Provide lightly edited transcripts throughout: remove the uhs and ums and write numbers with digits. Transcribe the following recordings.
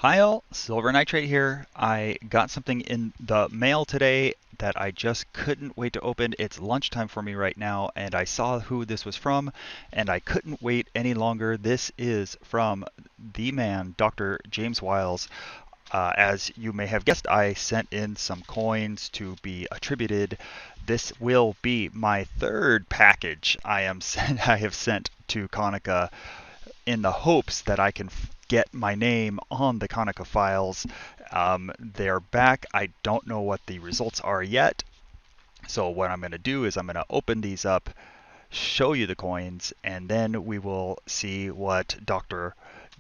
Hi all, Silver Nitrate here. I got something in the mail today that I just couldn't wait to open. It's lunchtime for me right now, and I saw who this was from, and I couldn't wait any longer. This is from the man, Dr. James Wiles. As you may have guessed, I sent in some coins to be attributed. This will be my third package I have sent to CONECA in the hopes that I can get my name on the CONECA files. They're back. I don't know what the results are yet. So what I'm going to do is I'm going to open these up, show you the coins, and then we will see what Dr.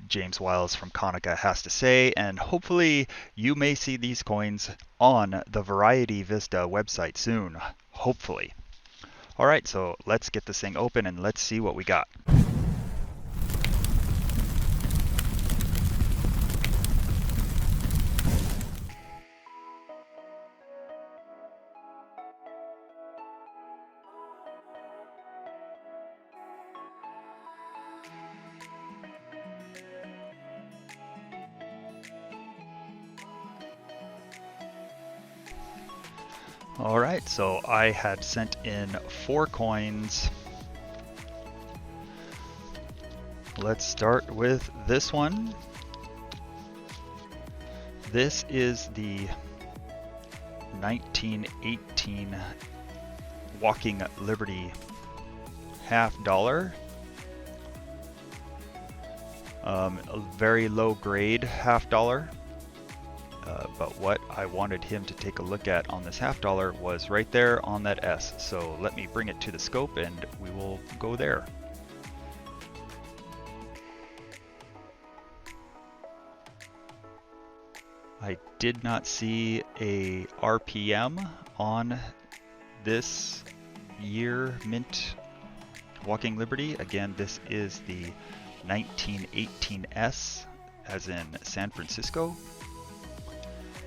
James Wiles from CONECA has to say, and hopefully you may see these coins on the VarietyVista website soon. Hopefully. All right, so let's get this thing open and let's see what we got. All right, so I had sent in 4 coins. Let's start with this one. This is the 1918 Walking Liberty $50. A very low grade $50. But what I wanted him to take a look at on this $50 was right there on that S. So let me bring it to the scope and we will go there. I did not see a RPM on this year mint Walking Liberty. Again, this is the 1918S, as in San Francisco.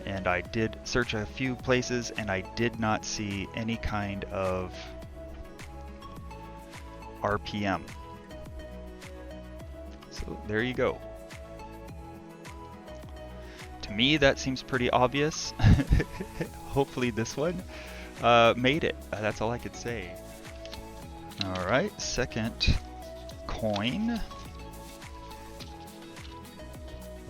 And I did search a few places and I did not see any kind of RPM. So there you go. To me, that seems pretty obvious. Hopefully this one made it. That's all I could say. All right, second coin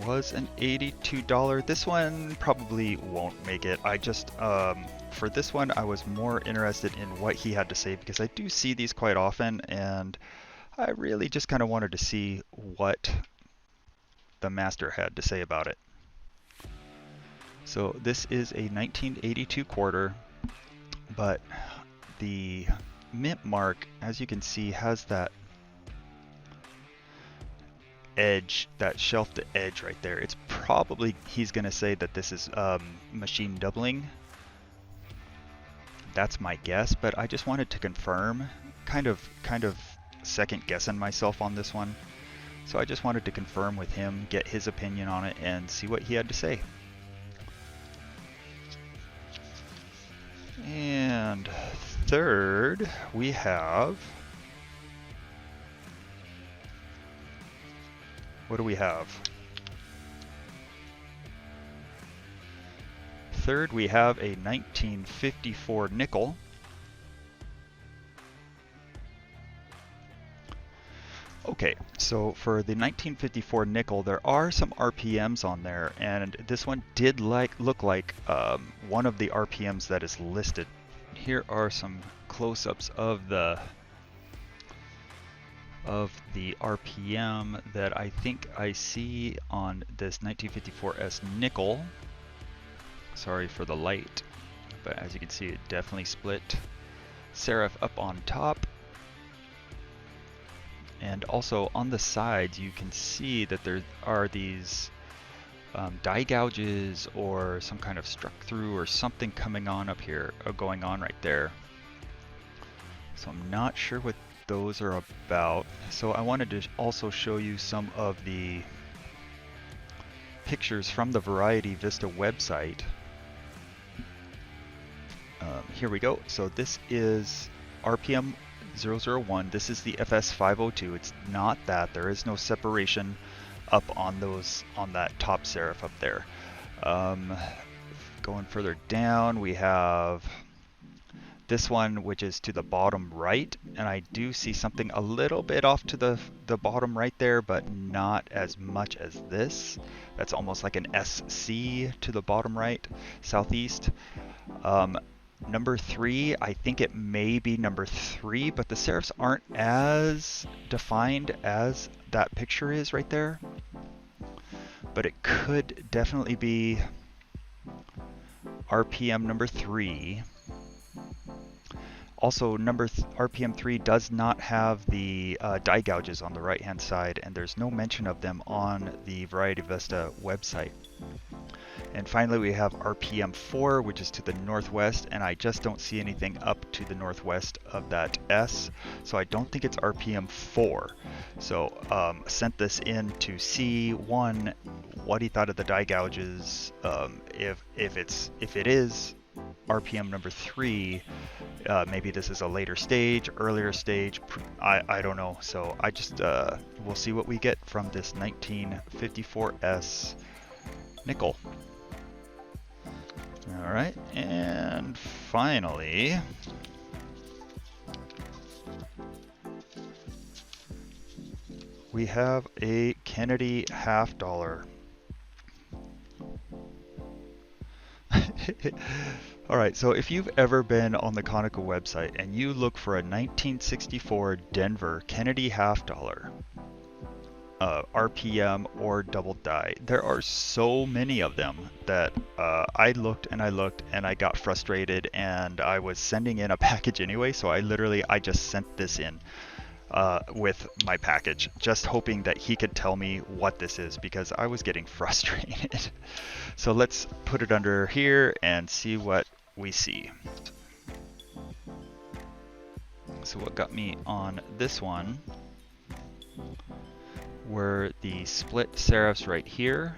was an $82. This one probably won't make it. I just, for this one, I was more interested in what he had to say because I do see these quite often and I really just kind of wanted to see what the master had to say about it. So this is a 1982 quarter, but the mint mark, as you can see, has that edge, that shelf to edge right there. It's probably, he's going to say that this is machine doubling. That's my guess, but I just wanted to confirm, kind of second guessing myself on this one. So I just wanted to confirm with him, get his opinion on it, and see what he had to say. And third, we have, what do we have? Third, we have a 1954 nickel. Okay, so for the 1954 nickel, there are some RPMs on there, and this one did look like one of the RPMs that is listed. Here are some close-ups of the RPM that I think I see on this 1954S nickel. Sorry for the light, but as you can see, it definitely split. Serif up on top. And also on the sides, you can see that there are these die gouges or some kind of struck through or something coming on up here, or going on right there. So I'm not sure what those are about. So I wanted to also show you some of the pictures from the VarietyVista website. Here we go. So this is RPM 001. This is the FS502. It's not that. There is no separation up on that top serif up there. Going further down, we have this one, which is to the bottom right, and I do see something a little bit off to the bottom right there, but not as much as this. That's almost like an SC to the bottom right, southeast. Number 3, I think it may be number 3, but the serifs aren't as defined as that picture is right there. But it could definitely be RPM number 3. Also, RPM 3 does not have the die gouges on the right hand side, and there's no mention of them on the VarietyVista website. And finally, we have RPM 4, which is to the northwest, and I just don't see anything up to the northwest of that S, so I don't think it's RPM 4. So sent this in to see, one, what he thought of the die gouges. If it is RPM number 3, maybe this is a later stage, earlier stage, I don't know. So I just we'll see what we get from this 1954S nickel. All right, and finally, we have a Kennedy $50. All right, so if you've ever been on the CONECA website and you look for a 1964 Denver Kennedy $50, RPM or double die, there are so many of them that I looked and I got frustrated, and I was sending in a package anyway, so I just sent this in with my package, just hoping that he could tell me what this is, because I was getting frustrated. So let's put it under here and see what we see. So what got me on this one were the split serifs right here.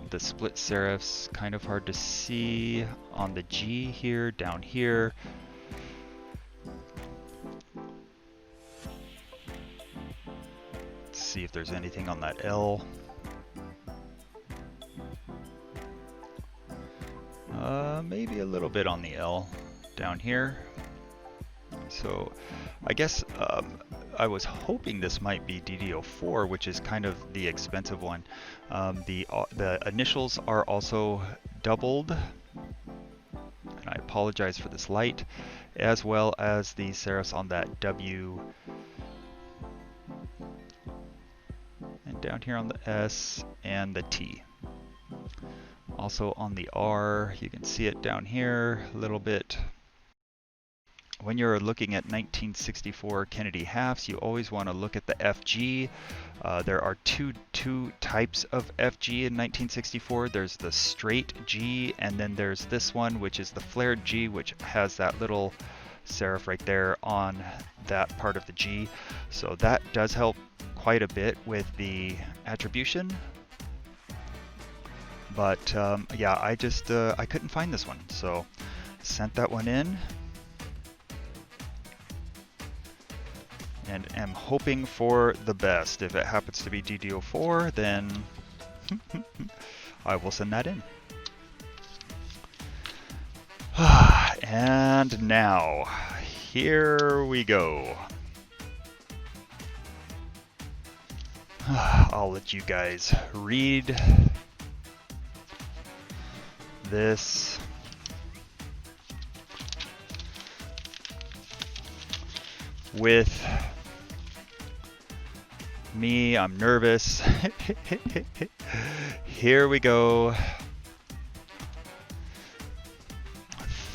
The split serifs, kind of hard to see on the G here, down here. Let's see if there's anything on that L. Maybe a little bit on the L down here. So I guess I was hoping this might be DD04, which is kind of the expensive one. The initials are also doubled, and I apologize for this light, as well as the serifs on that W, and down here on the S and the T. Also on the R, you can see it down here a little bit. When you're looking at 1964 Kennedy halves, you always want to look at the FG. There are two types of FG in 1964. There's the straight G, and then there's this one, which is the flared G, which has that little serif right there on that part of the G. So that does help quite a bit with the attribution. But yeah, I just I couldn't find this one, so sent that one in. And am hoping for the best. If it happens to be DD04, then I will send that in. And now, here we go. I'll let you guys read this. With me, I'm nervous. Here we go.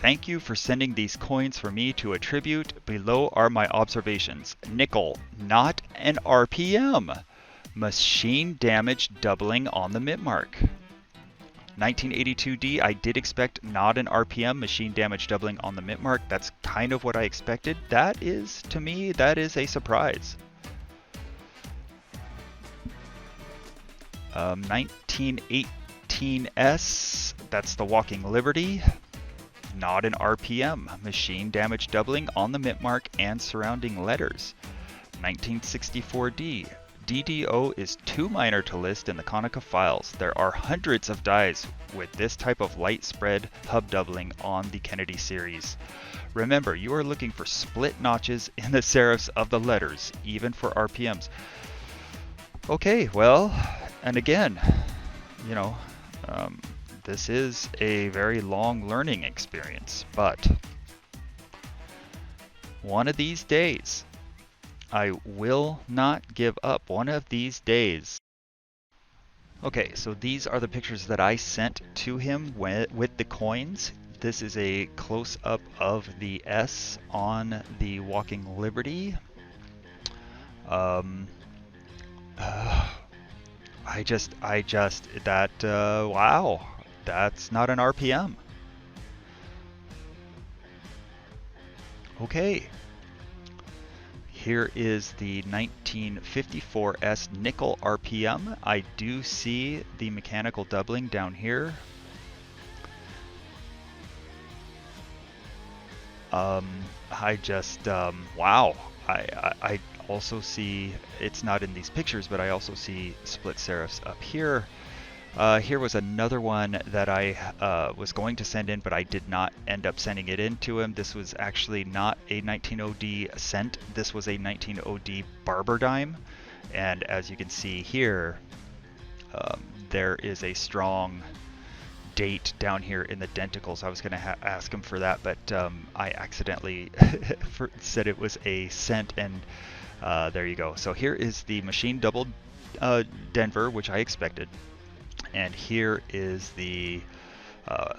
Thank you for sending these coins for me to attribute. Below are my observations. Nickel, not an RPM. Machine damage doubling on the mint mark. 1982D, I did expect not an RPM, machine damage doubling on the mint mark. That's kind of what I expected. That is, to me, that is a surprise. 1918S, that's the Walking Liberty. Not an RPM, machine damage doubling on the mint mark and surrounding letters. 1964D, DDO is too minor to list in the CONECA files. There are hundreds of dies with this type of light spread hub doubling on the Kennedy series. Remember, you are looking for split notches in the serifs of the letters, even for RPMs. Okay, well, and again, you know, this is a very long learning experience, but one of these days, I will not give up. One of these days. Okay, so these are the pictures that I sent to him with the coins. This is a close-up of the S on the Walking Liberty. Wow, that's not an RPM. Okay. Here is the 1954S nickel RPM. I do see the mechanical doubling down here. Wow. I also see, it's not in these pictures, but I also see split serifs up here. Here was another one that I was going to send in, but I did not end up sending it in to him. This was actually not a 19OD cent. This was a 19OD barber dime. And as you can see here, there is a strong date down here in the denticles. I was going to ask him for that, but I accidentally said it was a cent, and there you go. So here is the machine doubled Denver, which I expected. And here is the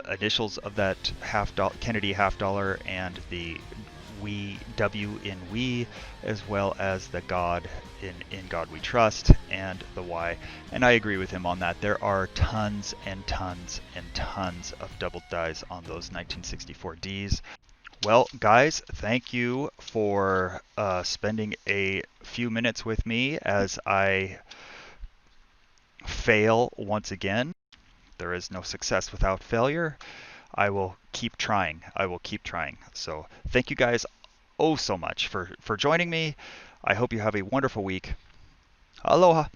initials of that Kennedy $50 and the W in we, as well as the God in God we trust and the Y. And I agree with him on that. There are tons and tons and tons of double dies on those 1964 Ds. Well, guys, thank you for spending a few minutes with me as I fail once again. There is no success without failure. I will keep trying. I will keep trying. So thank you guys so much for joining me. I hope you have a wonderful week. Aloha.